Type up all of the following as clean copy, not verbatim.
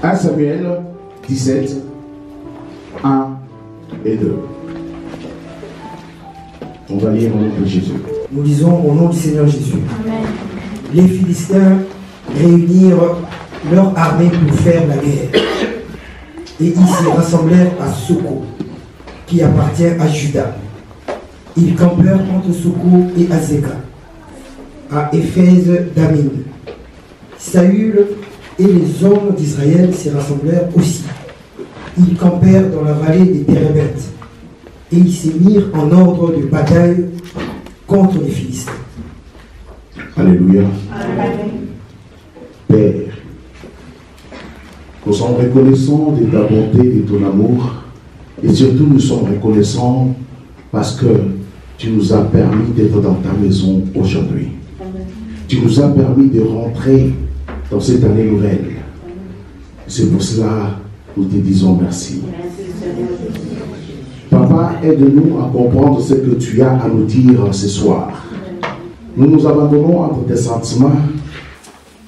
1 Samuel 17, 1 et 2. On va lire au nom de Jésus. Nous lisons au nom du Seigneur Jésus. Amen. Les Philistins réunirent leur armée pour faire la guerre. Et ils se rassemblèrent à Soko, qui appartient à Juda. Ils campèrent entre Soko et Azeka, à Éphèse d'Amin. Saül et les hommes d'Israël se rassemblèrent aussi. Ils campèrent dans la vallée des Térébètes, et ils se mirent en ordre de bataille contre les Philistins. Alléluia. Amen. Père, nous sommes reconnaissants de ta bonté et de ton amour, et surtout nous sommes reconnaissants parce que tu nous as permis d'être dans ta maison aujourd'hui. Tu nous as permis de rentrer dans cette année nouvelle. C'est pour cela que nous te disons merci. Papa, aide-nous à comprendre ce que tu as à nous dire ce soir. Nous nous abandonnons entre tes sentiments.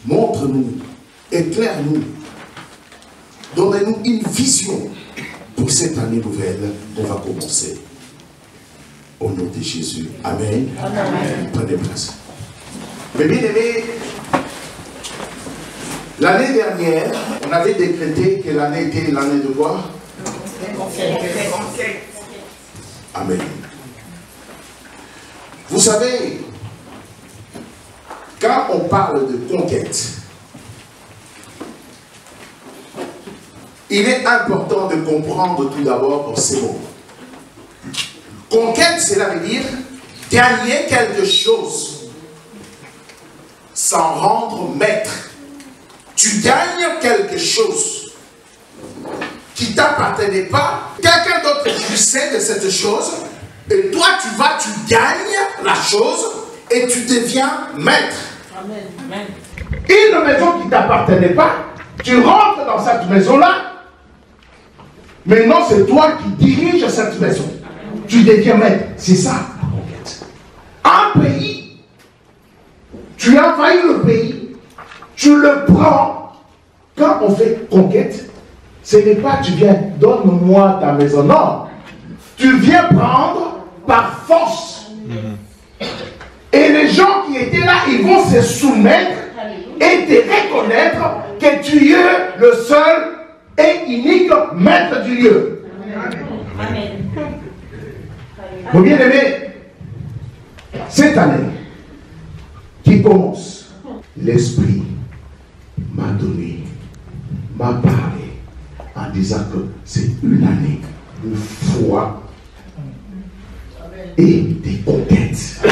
Montre-nous, éclaire-nous, donne-nous une vision pour cette année nouvelle qu'on va commencer. Au nom de Jésus. Amen. Amen. Prenez place. Mais bien aimés, l'année dernière, on avait décrété que l'année était l'année de quoi? Amen. Vous savez, quand on parle de conquête, il est important de comprendre tout d'abord ces mots. Conquête, cela veut dire gagner quelque chose sans rendre maître. Tu gagnes quelque chose qui ne t'appartenait pas. Quelqu'un d'autre jouissait de cette chose. Et toi, tu gagnes la chose et tu deviens maître. Amen. Une maison qui ne t'appartenait pas, tu rentres dans cette maison-là. Maintenant, c'est toi qui diriges cette maison. Tu deviens maître. C'est ça, la conquête. Un pays, tu envahis le pays, tu le prends. Quand on fait conquête, ce n'est pas tu viens, donne-moi ta maison. Non. Tu viens prendre par force. Et les gens qui étaient là, ils vont se soumettre et te reconnaître que tu es le seul et unique maître du lieu. Amen. Mon bien-aimé, cette année qui commence, l'Esprit m'a donné, m'a parlé en disant que c'est une année de foi et des conquêtes. Une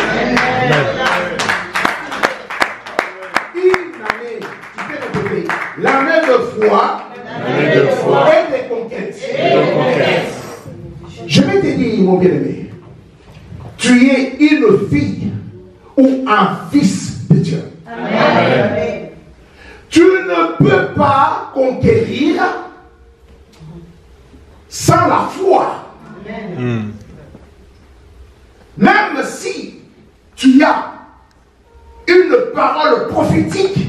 année, tu peux répéter, l'année de foi et des conquêtes. Je vais te dire, mon bien-aimé, tu es une fille ou un fils de Dieu. Amen. Tu ne peux pas conquérir sans la foi. Amen. Même si tu as une parole prophétique,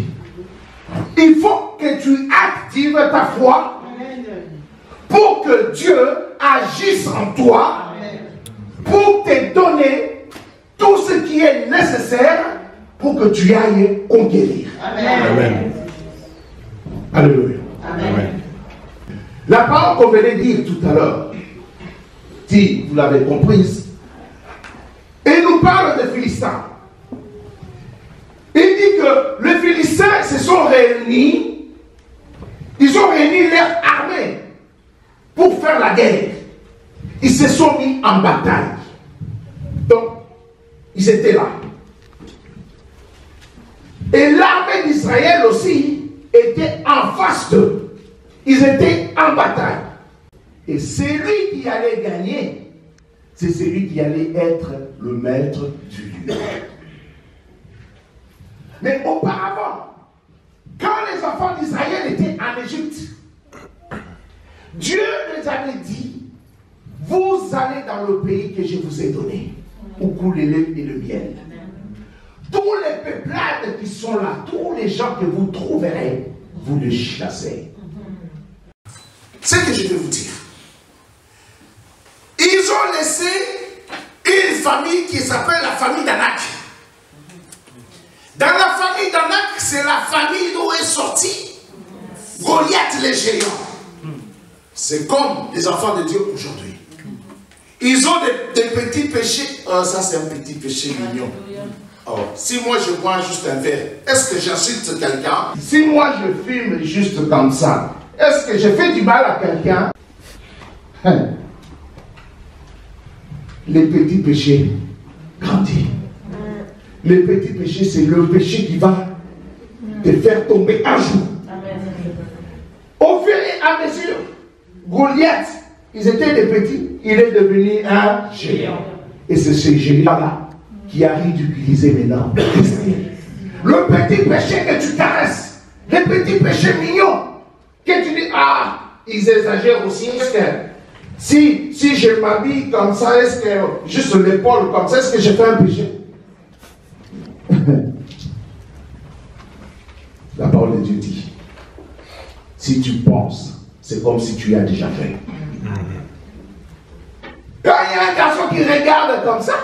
il faut que tu actives ta foi pour que Dieu agisse en toi, pour te donner tout ce qui est nécessaire pour que tu ailles conquérir. Amen. Amen. Alléluia. Amen. La parole qu'on venait dire tout à l'heure, si vous l'avez comprise, il nous parle des Philistins. Il dit que les Philistins se sont réunis, ils ont réuni leur armée pour faire la guerre. ils se sont mis en bataille. Donc, ils étaient là. Et l'armée d'Israël aussi était en face d'eux. Ils étaient en bataille. Et celui qui allait gagner, c'est celui qui allait être le maître du lieu. Mais auparavant, quand les enfants d'Israël étaient en Égypte, Dieu les avait dit, vous allez dans le pays que je vous ai donné, où coule le lait et le miel. Tous les peuplades qui sont là, tous les gens que vous trouverez, vous les chassez. C'est ce que je vais vous dire. Ils ont laissé une famille qui s'appelle la famille d'Anak. Dans la famille d'Anak, c'est la famille d'où est sorti Goliath les géants. C'est comme les enfants de Dieu aujourd'hui. Ils ont des petits péchés. Oh, ça c'est un petit péché mignon. Oh, si moi je bois juste un verre, est-ce que j'insulte quelqu'un? Si moi je fume juste comme ça, est-ce que je fais du mal à quelqu'un? Les petits péchés grandissent. Les petits péchés, c'est le péché qui va te faire tomber un jour. Au fur et à mesure, Goliath, ils étaient des petits, il est devenu un géant. Et c'est ce géant-là qui arrive d'utiliser maintenant. Le petit péché que tu caresses, les petits péchés mignons, que tu dis, ah, ils exagèrent aussi. Est-ce que si je m'habille comme ça, est-ce que juste l'épaule comme ça, est-ce que j'ai fait un péché? La parole de Dieu dit, si tu penses, c'est comme si tu as déjà fait. Quand il y a un garçon qui regarde comme ça,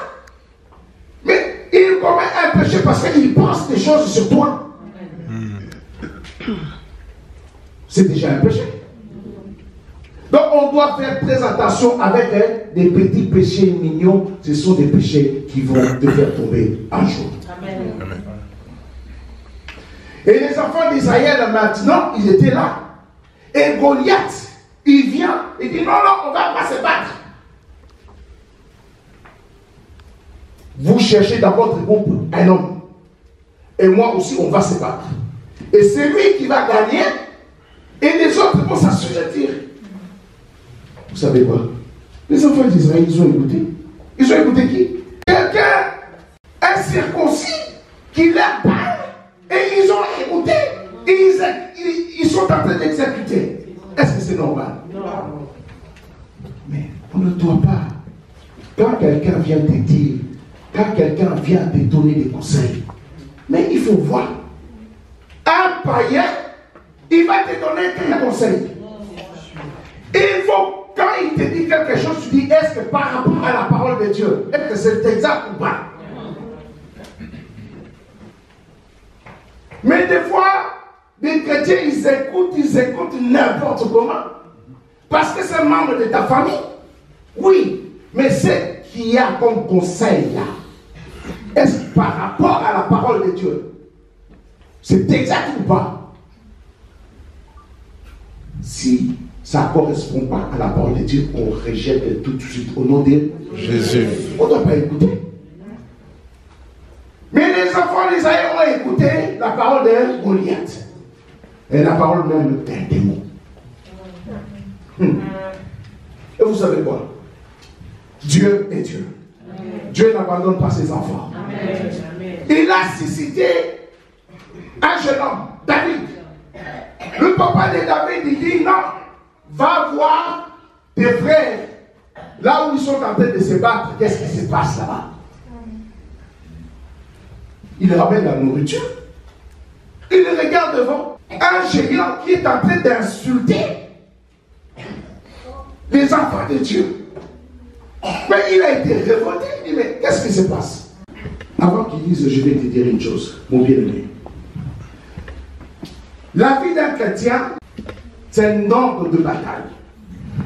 mais il commet un péché parce qu'il pense des choses sur toi. C'est déjà un péché. Donc on doit faire très attention avec des petits péchés mignons. Ce sont des péchés qui vont te faire tomber un jour. Amen. Et les enfants d'Israël maintenant, ils étaient là. Et Goliath, il vient, il dit non, non, on ne va pas se battre. Vous cherchez dans votre groupe un homme. Et moi aussi, on va se battre. Et c'est lui qui va gagner. Et les autres vont s'assujettir. Vous savez quoi? Les enfants d'Israël, ils ont écouté. Ils ont écouté qui? Quelqu'un incirconcis qui leur parle. Et ils ont écouté. Et ils sont en train d'exécuter. Est-ce que c'est normal? Non. Mais on ne doit pas. Quand quelqu'un vient te dire, quand quelqu'un vient te donner des conseils, mais il faut voir. Un païen, il va te donner des conseils. Il faut, quand il te dit quelque chose, tu dis, est-ce que par rapport à la parole de Dieu, est-ce que c'est exact ou pas? Mais des fois, les chrétiens, ils écoutent n'importe comment. Parce que c'est membre de ta famille. Oui, mais c'est qu'il y a comme conseil là. Est-ce que par rapport à la parole de Dieu, c'est exact ou pas? Si ça ne correspond pas à la parole de Dieu, on rejette tout de suite au nom de Jésus. On ne doit pas écouter. Mais les enfants d'Israël ont écouté la parole de Goliath. Et la parole même d'un démon. Et vous savez quoi? Dieu est Dieu. Dieu n'abandonne pas ses enfants. Amen. Il a suscité un jeune homme, David. Le papa de David, il dit non, va voir tes frères, là où ils sont en train de se battre, qu'est-ce qui se passe là-bas? Il ramène la nourriture. Il regarde devant un géant qui est en train d'insulter les enfants de Dieu. Mais il a été révolté. Il dit, mais qu'est-ce qui se passe? Avant qu'il dise, je vais te dire une chose, mon bien-aimé. La vie d'un chrétien, c'est un ordre de bataille.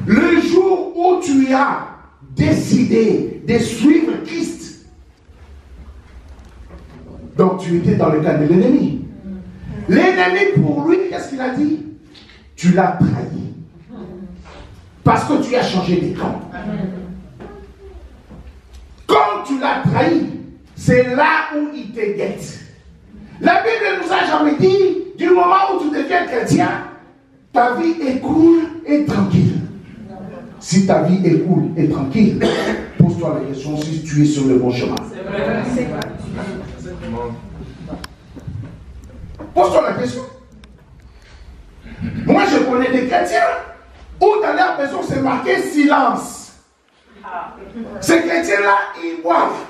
Le jour où tu as décidé de suivre Christ, donc tu étais dans le cas de l'ennemi. L'ennemi, pour lui, qu'est-ce qu'il a dit? Tu l'as trahi. Parce que tu as changé de camp. Comme tu l'as trahi, c'est là où il te guette. La Bible nous a jamais dit, du moment où tu deviens chrétien, ta vie est cool et tranquille. Si ta vie est cool et tranquille, pose-toi la question si tu es sur le bon chemin. Pose-toi la question. Moi, je connais des chrétiens où dans leur maison, c'est marqué silence. Ces chrétiens-là, ils boivent.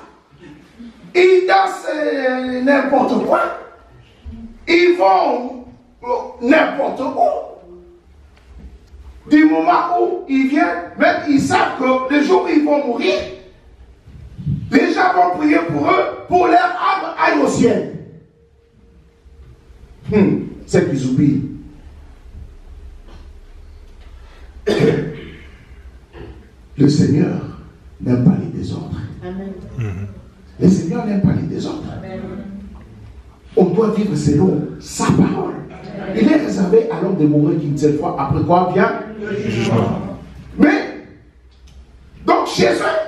Ils dansent n'importe quoi. Ils vont n'importe où. Du moment où ils viennent, même ils savent que le jour où ils vont mourir, les gens vont prier pour eux, pour leur âme aille au ciel. C'est qu'ils oublient. Le Seigneur n'aime pas les désordres. Amen. Le Seigneur n'aime pas les désordres. Amen. On doit vivre selon sa parole. Amen. Il est réservé à l'homme de mourir qu'une seule fois. Après quoi vient le jugement. Mais, donc chez eux,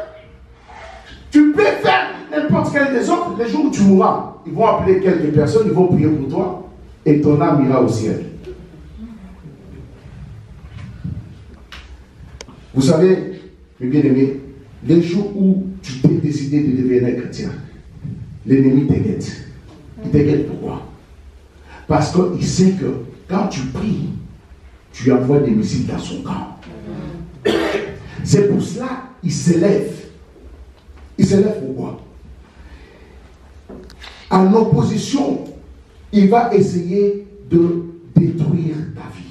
tu peux faire n'importe quel désordre. Les jours où tu mourras, ils vont appeler quelques personnes, ils vont prier pour toi et ton âme ira au ciel. Vous savez, mes bien-aimés, les jours où tu t'es décidé de devenir chrétien, l'ennemi te guette. Il te guette pourquoi? Parce qu'il sait que quand tu pries, tu envoies des missiles dans son camp. C'est pour cela qu'il s'élève. Il s'élève pourquoi? En opposition, il va essayer de détruire ta vie.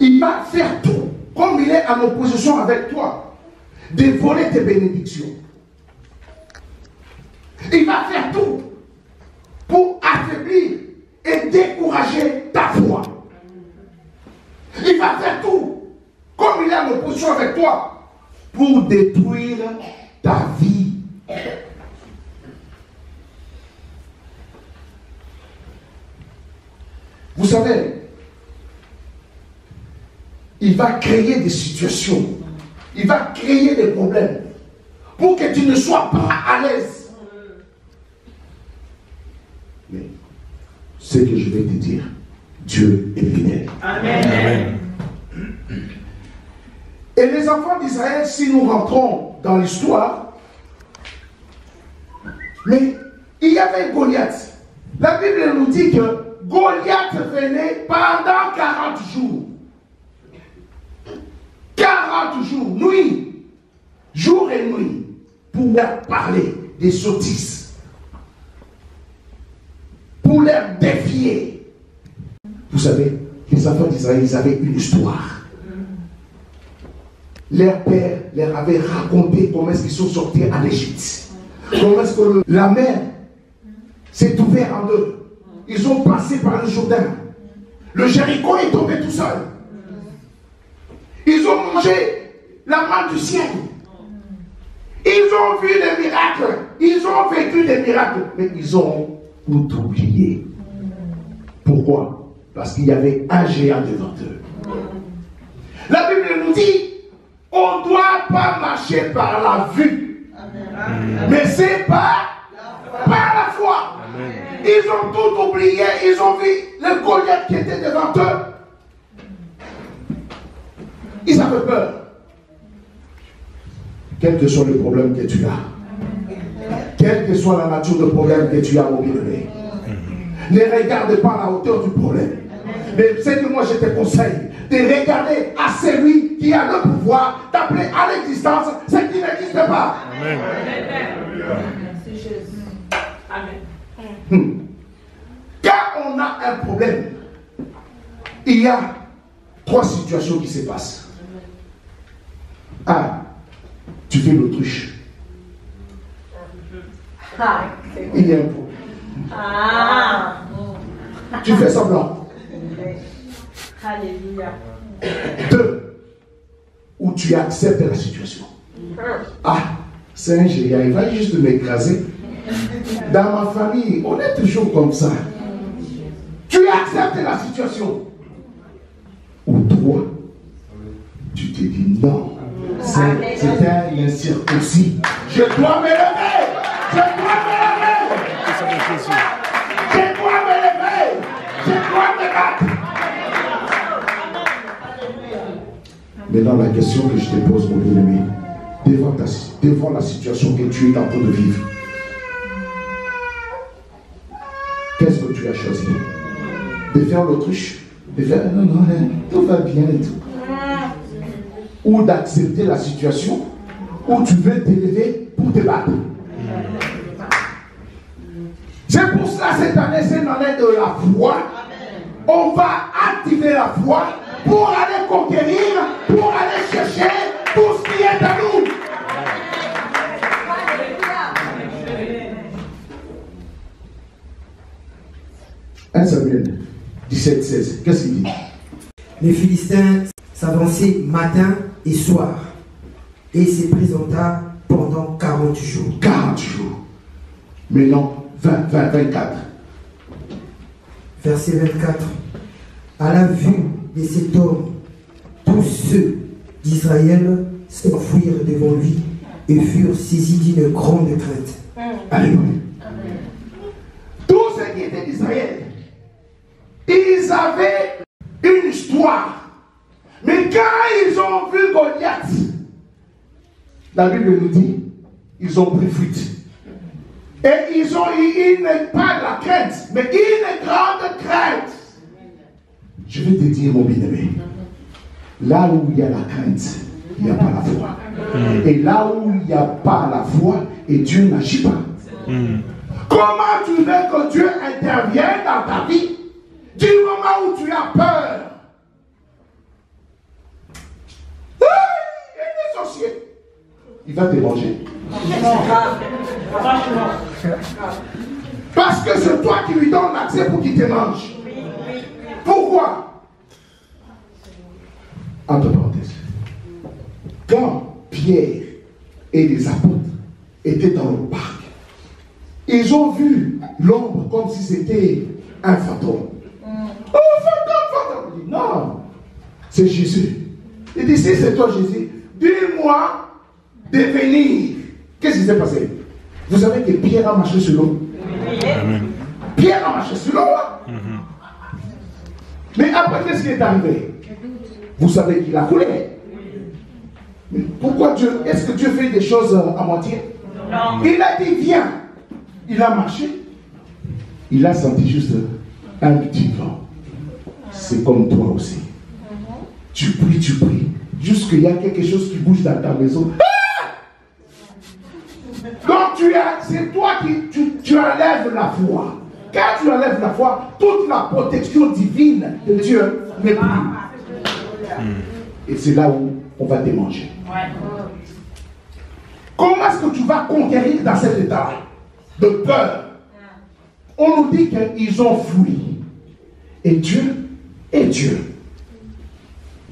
Il va faire tout, comme il est en opposition avec toi, de voler tes bénédictions. Il va faire tout pour affaiblir et décourager ta foi. Il va faire tout, comme il est en opposition avec toi, pour détruire ta vie. Vous savez, il va créer des situations, il va créer des problèmes pour que tu ne sois pas à l'aise. Mais ce que je vais te dire, Dieu est fidèle. Amen. Amen. Et les enfants d'Israël, si nous rentrons dans l'histoire, mais il y avait Goliath. La Bible nous dit que Goliath venait pendant 40 jours. 40 jours, nuit, jour et nuit, pour leur parler des sottises, pour leur défier. Vous savez, les enfants d'Israël, ils avaient une histoire. Leur père leur avait raconté comment est-ce qu'ils sont sortis en Égypte. Comment est-ce que la mer s'est ouverte en deux. Ils ont passé par le Jourdain. Le Jéricho est tombé tout seul. Ils ont mangé la manne du ciel. Ils ont vu des miracles. Ils ont vécu des miracles. Mais ils ont tout oublié. Pourquoi? Parce qu'il y avait un géant devant eux. La Bible nous dit, on ne doit pas marcher par la vue. Mais c'est par la foi. Amen. Ils ont tout oublié. Ils ont vu le Goliath qui était devant eux. Ils avaient peur. Quel que soit le problème que tu as, quelle que soit la nature de problème que tu as, mon bien-aimé, ne regarde pas la hauteur du problème. Mais c'est que moi je te conseille de regarder à celui qui a le pouvoir d'appeler à l'existence ce qui n'existe pas. Amen. Merci Jésus. Amen. Quand on a un problème, il y a 3 situations qui se passent. 1. Tu fais l'autruche. Il y a un problème. Tu fais semblant. Alléluia. 2. Où tu acceptes la situation. C'est un géant, il va juste m'écraser. Dans ma famille, on est toujours comme ça. Tu Tu acceptes la situation. Ou toi, tu te dis non. C'est un incirconcis. Je dois me lever. Je dois me lever. Je dois me lever. Je dois me battre. Maintenant, la question que je te pose, mon bien-aimé, devant la situation que tu es en train de vivre, qu'est-ce que tu as choisi? De faire l'autruche? De faire non, tout va bien et tout. Ou d'accepter la situation où tu veux t'élever pour te battre. C'est pour cela cette année, c'est l'année de la foi. On va activer la foi pour aller conquérir, pour aller chercher tout ce qui est à nous. 1 Samuel 17-16, qu'est-ce qu'il dit? Les Philistins s'avançaient matin et soir et se présenta pendant 40 jours. 40 jours. Maintenant, 24. Verset 24. À la vue de cet homme, tous ceux d'Israël s'enfuirent devant lui et furent saisis d'une grande crainte. Alléluia. Tous ceux qui étaient d'Israël, ils avaient une histoire. Mais quand ils ont vu Goliath, la Bible nous dit, ils ont pris fuite. Et ils ont eu pas de la crainte, mais une grande crainte. Je vais te dire, mon bien-aimé, là où il y a la crainte, il n'y a pas la foi. Et là où il n'y a pas la foi, et Dieu n'agit pas. Comment tu veux que Dieu intervienne dans ta vie du moment où tu as peur? Il est sorcier. Il va te manger. Parce que c'est toi qui lui donnes l'accès pour qu'il te mange. Pourquoi? Entre parenthèses. Quand Pierre et les apôtres étaient dans le parc, ils ont vu l'ombre comme si c'était un fantôme. Oh, fantôme! Il dit, non, c'est Jésus. Il dit, si c'est toi Jésus, dis-moi de venir. Qu'est-ce qui s'est passé? Vous savez que Pierre a marché sur l'eau. Pierre a marché sur l'eau. Mais après, qu'est-ce qui est arrivé? Vous savez qu'il a coulé. Mais pourquoi Dieu? Est-ce que Dieu fait des choses à moitié? Non. Il a dit, viens. Il a marché. Il a senti juste un petit vent. C'est comme toi aussi. Tu pries. Jusqu'il y a quelque chose qui bouge dans ta maison. Donc c'est toi qui enlèves la foi. Quand tu enlèves la foi, toute la protection divine de Dieu n'est plus. Et c'est là où on va te manger. Comment est-ce que tu vas conquérir dans cet état de peur? On nous dit qu'ils ont fui. Et Dieu,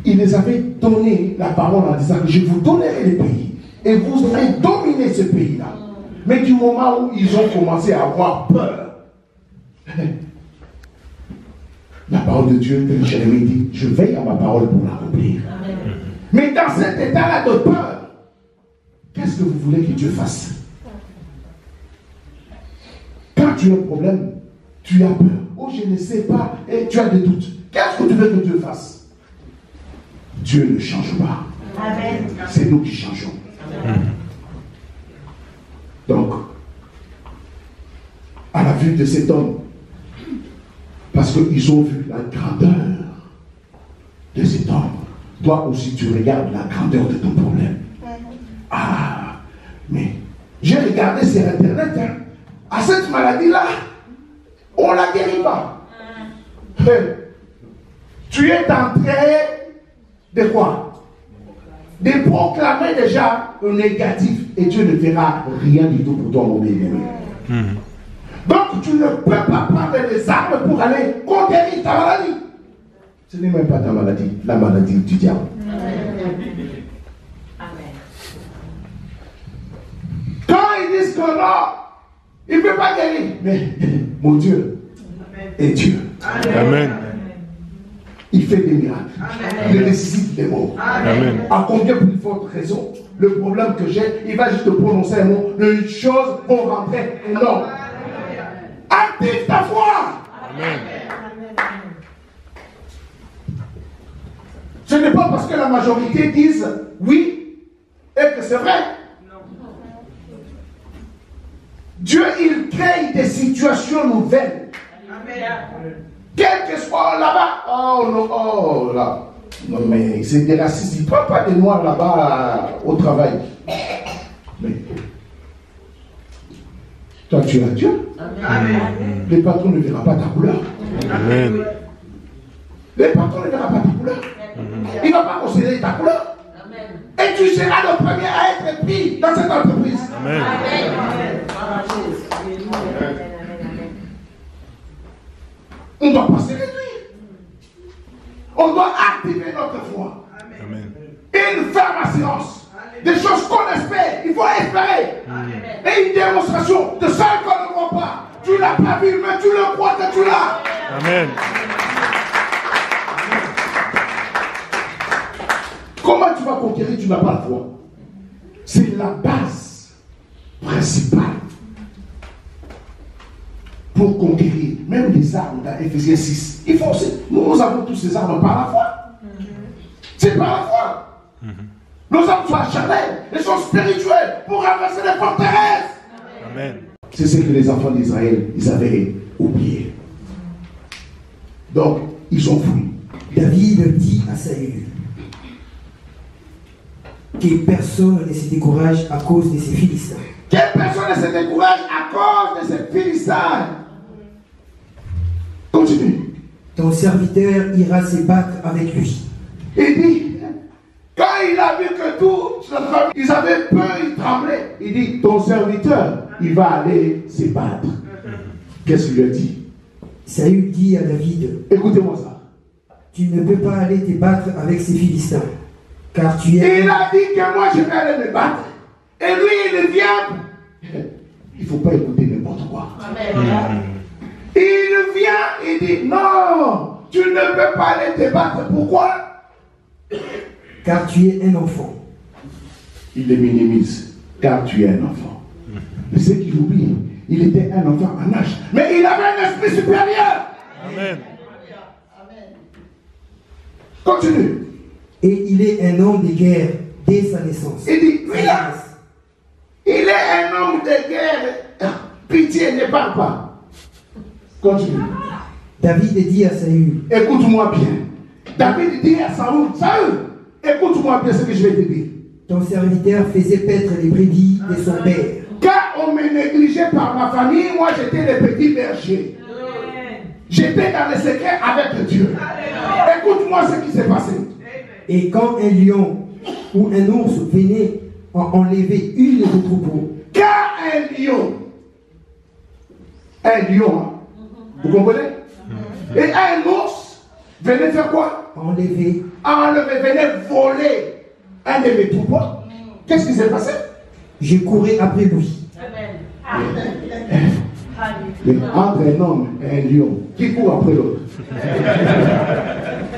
il les avait donné la parole en disant que je vous donnerai les pays et vous aurez dominé ce pays-là. Mais du moment où ils ont commencé à avoir peur, la parole de Dieu, que Jérémie dit, je veille à ma parole pour l'accomplir. Mais dans cet état-là de peur, qu'est-ce que vous voulez que Dieu fasse? Quand tu as un problème, tu as peur. Oh, je ne sais pas, et tu as des doutes. Qu'est-ce que tu veux que Dieu fasse? Dieu ne change pas. Amen. C'est nous qui changeons. Donc, à la vue de cet homme, parce qu'ils ont vu la grandeur de cet homme, toi aussi tu regardes la grandeur de ton problème. Ah, mais j'ai regardé sur Internet, à cette maladie-là, on ne la guérit pas. Tu es en train de quoi? De proclamer déjà le négatif et Dieu ne fera rien du tout pour toi, mon bien-aimé. Donc tu ne peux pas prendre les armes pour aller conquérir ta maladie. Ce n'est même pas ta maladie, la maladie du diable. Quand ils disent que non, il ne peut pas guérir, mais mon Dieu, est Dieu. Amen. Il fait des miracles. Il ressuscite les morts. Amen. À combien plus forte raison, le problème que j'ai, il va juste prononcer un mot, les choses vont rentrer. Non. Active ta foi. Amen. Ce n'est pas parce que la majorité dise oui et que c'est vrai. Dieu, il crée des situations nouvelles. Quel que soit là-bas, oh non, oh là. Non mais c'est des racistes, ils ne prennent pas des noirs là-bas au travail. Mais toi tu es Dieu. Amen. Les patrons ne verront pas ta couleur. Amen. Les patrons ne verront pas ta couleur. Il ne va pas considérer ta couleur. Et tu seras le premier à être pris dans cette entreprise. Amen. On ne doit pas se réduire. On doit activer notre foi. Amen. Une ferme assurance. Des choses qu'on espère. Il faut espérer. Et une démonstration de ça qu'on ne voit pas. Tu ne l'as pas vu, mais tu le crois que tu l'as. Amen. Comment tu vas conquérir? Tu n'as pas la foi. C'est la base principale pour conquérir. Même les armes dans Éphésiens 6. Il faut aussi, nous avons tous ces armes par la foi. C'est par la foi. Nos armes sont charnelles, elles sont spirituelles pour avancer les forteresses. Amen. C'est ce que les enfants d'Israël, ils avaient oublié. Donc, ils ont fui. David dit à Saül que personne ne se décourage à cause de ces Philistins. Que personne ne se décourage à cause de ces Philistins. Continue. Ton serviteur ira se battre avec lui. Il dit, quand il a vu que tous, ils avaient peur, ils tremblaient. Il dit, ton serviteur, il va aller se battre. Qu'est-ce qu'il lui a dit? Saül dit à David, écoutez-moi ça. Tu ne peux pas aller te battre avec ces Philistins, car tu es... Il a dit que moi je vais aller me battre. Et lui, il vient. Il ne faut pas écouter n'importe quoi. Il vient, il dit, non, tu ne peux pas aller te battre. Pourquoi? Car tu es un enfant. Il le minimise. Car tu es un enfant. Mais ce qu'il oublie, il était un enfant en âge. Mais il avait un esprit supérieur. Amen. Continue. Et il est un homme de guerre dès sa naissance. Il dit, il est un homme de guerre. Pitié, ne parle pas. Continue. David dit à Saül, écoute-moi bien. David dit à Saül, Saül, écoute-moi bien ce que je vais te dire. Ton serviteur faisait paître les brebis de son père. Quand on me négligeait par ma famille, moi j'étais le petit berger. J'étais dans le secret avec Dieu. Écoute-moi ce qui s'est passé. Et quand un lion ou un ours venait enlever une de troupeaux, quand un lion, vous comprenez? Et un ours venait faire quoi? Enlever, venait voler un de mes troupeaux. Qu'est-ce qui s'est passé? Je courais après lui. Mais entre un homme et un lion, qui court après l'autre?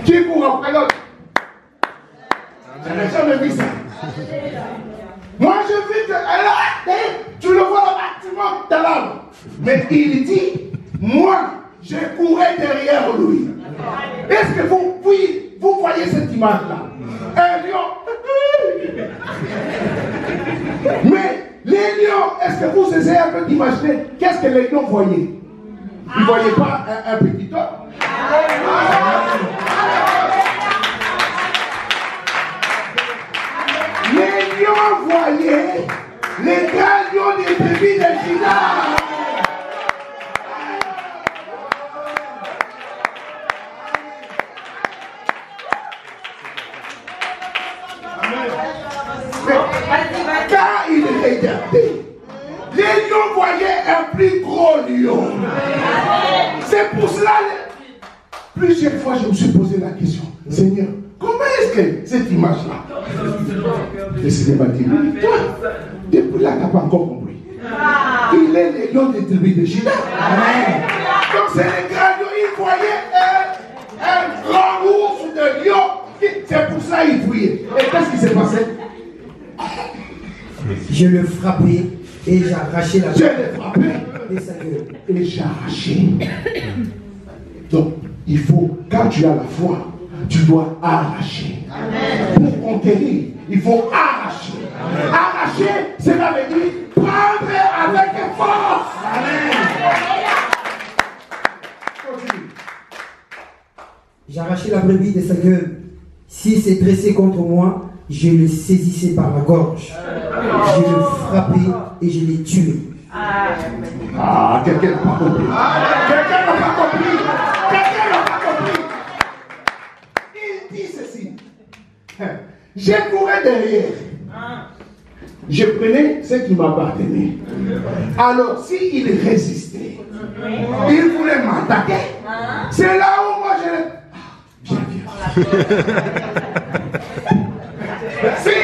Qui court après l'autre? Je n'ai jamais vu ça. Moi, je vis que tu le vois là-bas, tu montes dans l'arbre. Mais il dit, moi, je courais derrière lui. Est-ce que vous voyez cette image-là? Un lion. Mais les lions, est-ce que vous essayez un peu d'imaginer qu'est-ce que les lions voyaient? Ils ne voyaient pas un petit homme. Les lions voyaient les grands lions des bébés de Juda. Quand il regardait, les lions voyaient un plus gros lion. C'est pour cela, plusieurs fois je me suis posé la question, Seigneur, comment est-ce que cette image-là? Le Seigneur m'a dit, toi, depuis là, tu n'as pas encore compris. Il est le lion des tribus de Juda. Donc c'est les grands lions, cela, il priait. Et qu'est-ce qui s'est passé? Je le frappais et j'ai arraché la Je l'ai frappé de sa gueule. et j'ai arraché. Donc, il faut, quand tu as la foi, tu dois arracher. Pour conquérir, il faut arracher. Arracher, cela veut dire prendre avec force. Amen. Continue. J'ai arraché la brebis de sa gueule. S'il s'est dressé contre moi, je le saisissais par la gorge. Je le frappais et je l'ai tué. Ah, quelqu'un n'a pas compris. Quelqu'un n'a pas compris. Quelqu'un n'a pas compris. Il dit ceci. J'ai couru derrière. Je prenais ce qui m'appartenait. Alors, s'il résistait, il voulait m'attaquer. C'est là où moi je l'ai. Viens. S'il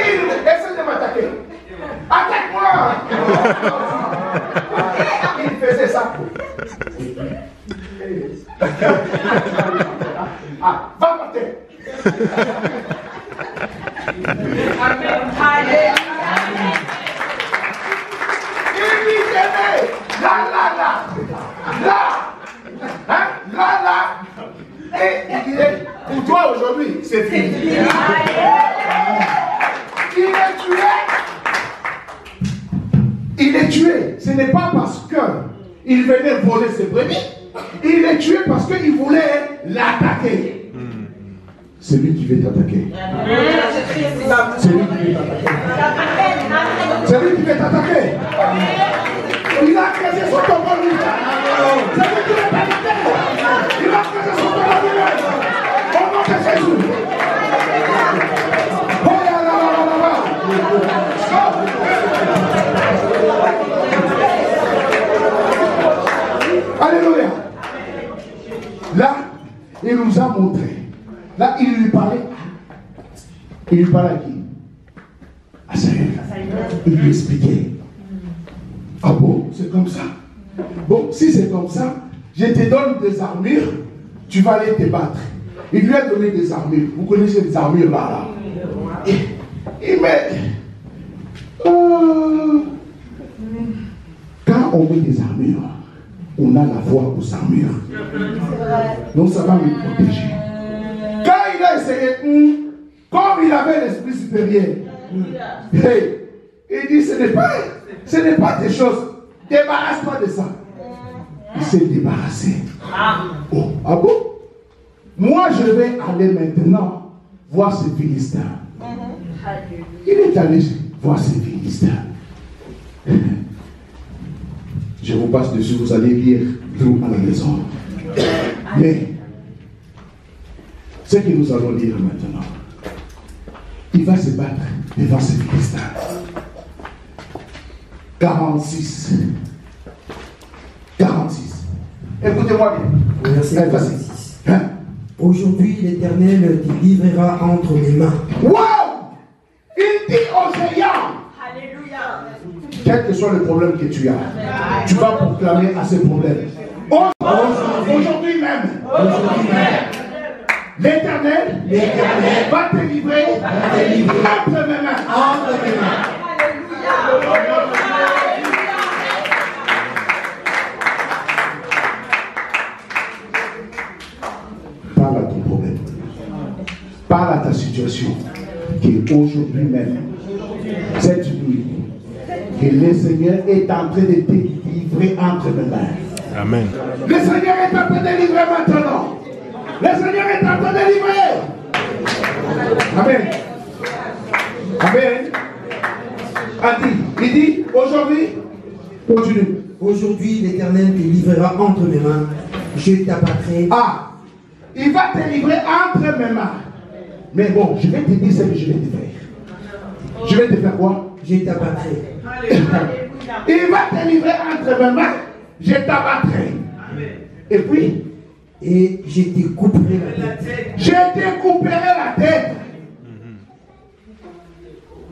essaie de m'attaquer, attaque-moi. Il faisait ça. Ah, va par terre. Il lui tenait là. Hein? Là. Et il disait, pour toi aujourd'hui, c'est fini. Il est tué. Ce n'est pas parce qu'il venait voler ses brebis. Il est tué parce qu'il voulait l'attaquer. C'est lui qui veut t'attaquer. C'est lui qui veut t'attaquer. C'est lui qui veut t'attaquer. Il a creusé son tombeau. C'est lui qui veut t'attaquer. Il a creusé son tombeau. Au nom de Jésus. Alléluia. Là, il nous a montré. Là, il lui parlait. Il lui parlait à qui? À Saül. Il lui expliquait. Ah bon, c'est comme ça. Bon, si c'est comme ça, je te donne des armures, tu vas aller te battre. Il lui a donné des armures. Vous connaissez les armures là. Il met. Quand on met des armures, on a la foi pour s'armure. Donc ça va me protéger. Quand il a essayé, comme il avait l'esprit supérieur, il dit ce n'est pas tes choses. Débarrasse-toi de ça. Il s'est débarrassé. Oh, ah bon? Moi je vais aller maintenant voir ces Philistins. Il est allé voir ces Philistins. Je vous passe dessus, vous allez lire tout à la maison. Mais, ce que nous allons lire maintenant, il va se battre devant ces Philistins. 46. Écoutez-moi bien. Verset 46. Aujourd'hui, l'Éternel te livrera entre mes mains. Wow! Il dit aux géants. Alléluia. Quel que soit le problème que tu as, tu vas proclamer à ce problème. Aujourd'hui même, l'Éternel va te livrer entre mes mains. Parle à ton problème. Parle à ta situation. Qui aujourd'hui même, cette nuit, que le Seigneur est en train de te livrer entre mes mains. Amen. Le Seigneur est en train de livrer maintenant. Le Seigneur est en train de livrer. Amen. Amen. Il dit aujourd'hui, continue. Aujourd'hui, l'Éternel te livrera entre mes mains. Je t'abattrai. Ah, il va te livrer entre mes mains. Mais bon, je vais te dire ce que je vais te faire. Je vais te faire quoi? Je t'abattrai. Il va te livrer entre mes mains. Je t'abattrai. Et puis, et je te couperai la tête. Je te couperai la tête.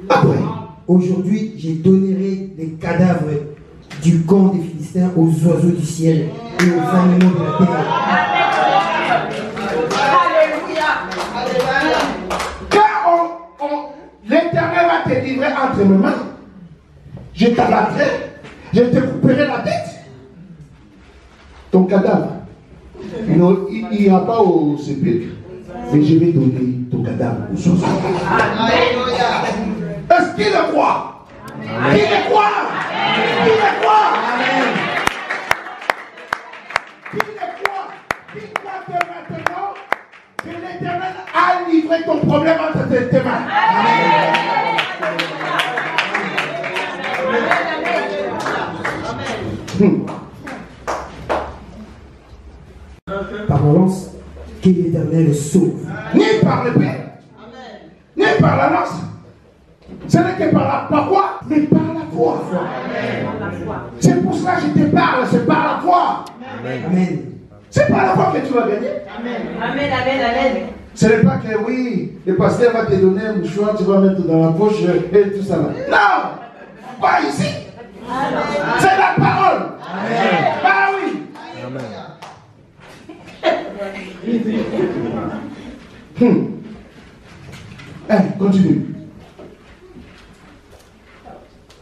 Après, aujourd'hui, je donnerai les cadavres du camp des Philistins aux oiseaux du ciel et aux animaux de la terre. quand entre mes mains, je t'abattrai, je te couperai la tête. Ton cadavre, il n'ira pas au sépulcre, mais je vais donner ton cadavre aux sorciers. Est-ce qu'il le croit? Qui le croit? Qui le croit? Qui le croit? Qui croit que maintenant, que l'Éternel a livré ton problème entre tes mains? Par la lance, que l'Éternel sauve. Ni par l'épée, ni par la lance. Ce n'est que par quoi? Mais par la foi. C'est pour cela que je te parle, c'est par la foi. Amen. C'est par la foi que tu vas gagner. Amen, amen. Ce n'est pas que oui, le pasteur va te donner un mouchoir, tu vas mettre dans la poche et tout ça. Non, pas ici. C'est la parole. Ah oui. Continue.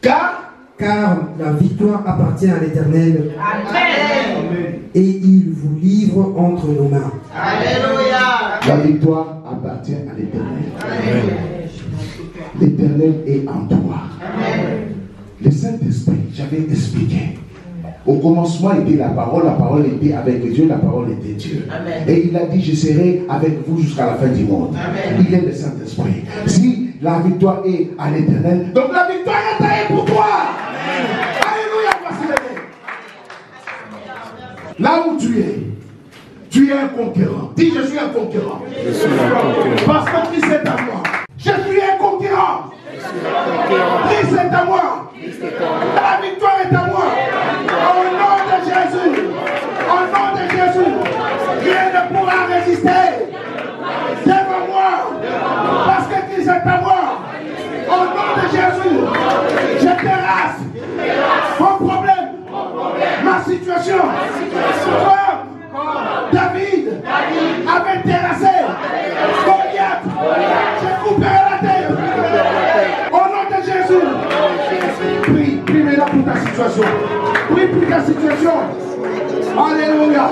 Car la victoire appartient à l'Éternel. Amen. Et il vous livre entre nos mains. Alléluia. La victoire appartient à l'Éternel. L'Éternel est en toi. Le Saint-Esprit, j'avais expliqué. Au commencement était la parole était avec Dieu, la parole était Dieu. Amen. Et il a dit, je serai avec vous jusqu'à la fin du monde. Amen. Il est le Saint-Esprit. Si la victoire est à l'Éternel, donc la victoire est taillée pour toi. Amen. Alléluia, voici les. Là où tu es un conquérant. Dis, je suis un conquérant. Je suis un conquérant. Parce que Christ est à moi. Je suis un conquérant. Christ est à moi. La victoire est à moi. Au nom de Jésus. Au nom de Jésus. Rien ne pourra résister devant moi. Parce que Christ est à moi. Au nom de Jésus. Je terrasse mon problème. Ma situation. Comme David avait terrassé Goliath. Je couperai la tête. Au nom de Jésus. Prie maintenant pour ta situation. Prie pour ta situation. Alléluia.